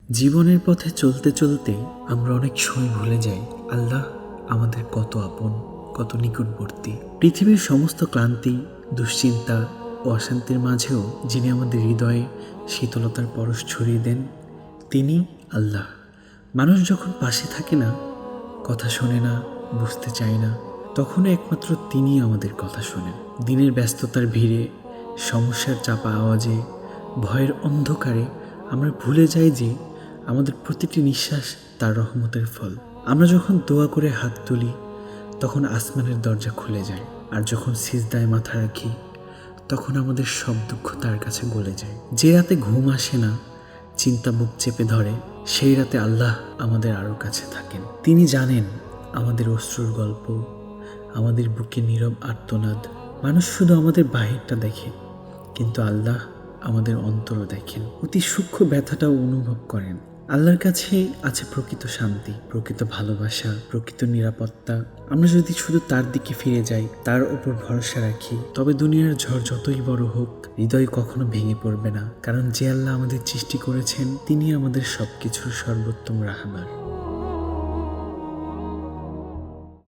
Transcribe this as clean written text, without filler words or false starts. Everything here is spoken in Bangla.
জীবনের পথে চলতে চলতে আমরা অনেক সময় ভুলে যাই আল্লাহ আমাদের কত আপন, কত নিকটবর্তী। পৃথিবীর সমস্ত ক্লান্তি, দুশ্চিন্তা ও অশান্তির মাঝেও যিনি আমাদের হৃদয়ে শীতলতার পরশ ছড়িয়ে দেন, তিনি আল্লাহ। মানুষ যখন পাশে থাকে না, কথা শোনে না, বুঝতে চায় না, তখনও একমাত্র তিনি আমাদের কথা শোনেন। দিনের ব্যস্ততার ভিড়ে, সমস্যার চাপা আওয়াজে, ভয়ের অন্ধকারে আমরা ভুলে যাই যে আমাদের প্রতিটি নিঃশ্বাস তার রহমতের ফল। আমরা যখন দোয়া করে হাত তুলি, তখন আসমানের দরজা খুলে যায়, আর যখন সিজদায় মাথা রাখি, তখন আমাদের সব দুঃখ তার কাছে গলে যায়। যে রাতে ঘুম আসে না, চিন্তা বুক চেপে ধরে, সেই রাতে আল্লাহ আমাদের আরও কাছে থাকেন। তিনি জানেন আমাদের অশ্রুর গল্প, আমাদের বুকে নীরব আর্তনাদ। মানুষ শুধু আমাদের বাহিরটা দেখে, কিন্তু আল্লাহ আমাদের অন্তরও দেখেন, অতি সূক্ষ্ম ব্যথাটাও অনুভব করেন। আল্লাহর কাছে আছে প্রকৃত শান্তি, প্রকৃত ভালোবাসা, প্রকৃত নিরাপত্তা। আমরা যদি শুধু তার দিকে ফিরে যাই, তার উপর ভরসা রাখি, তবে দুনিয়ার ঝড় যতই বড় হোক, হৃদয় কখনো ভেঙে পড়বে না। কারণ যে আল্লাহ আমাদের সৃষ্টি করেছেন, তিনি আমাদের সবকিছুর সর্বোত্তম রাহবার।